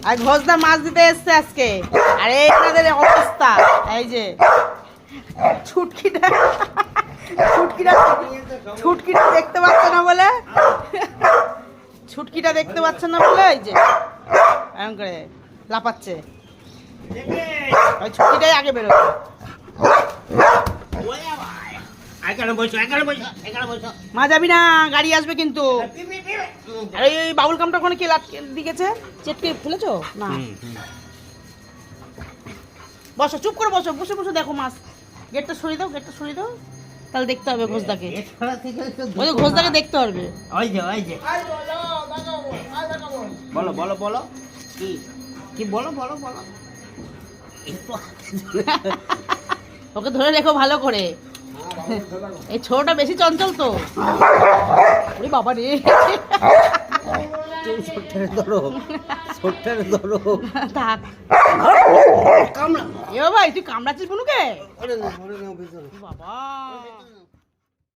আর ঘোষদা মাছ দিতে এসছে আজকে। আর এই আপনাদের অবস্থা, এই যে ছুটকিটা ছুটকিটা ছুটকিটা দেখতে পাচ্ছে না বলে, ছুটকিটা দেখতে পাচ্ছে না বলে এই যে এরকম করে লাপাচ্ছে। ওই ছুটকিটাই আগে বেরোবে। মা যাবি না, গাড়ি আসবে কিন্তু। আরে এই বাবুল কামটা ওখানে কে দিকেছে, চেটকে ফেলেছো না? বসো, চুপ করে বসো, বসে বসে দেখো মাছ। গেটটা সরিয়ে দাও, গেটটা সরিয়ে দাও, তাহলে দেখতে হবে ঘোষদাকে। ওই ঘোষদাকে দেখতে হবে। ওই যে ওই যে বলো বলো বলো, কি কি বলো বলো বলো। ওকে ধরে রেখো ভালো করে, এই ছোটটা বেশি চঞ্চল তো। ওরে বাবা রে, ধরো ছোট্টারে ধরো। থাক। কামড়া। এ ভাই তুই কামড়াচ্ছিস বুনুকে? ওরে না, বাবা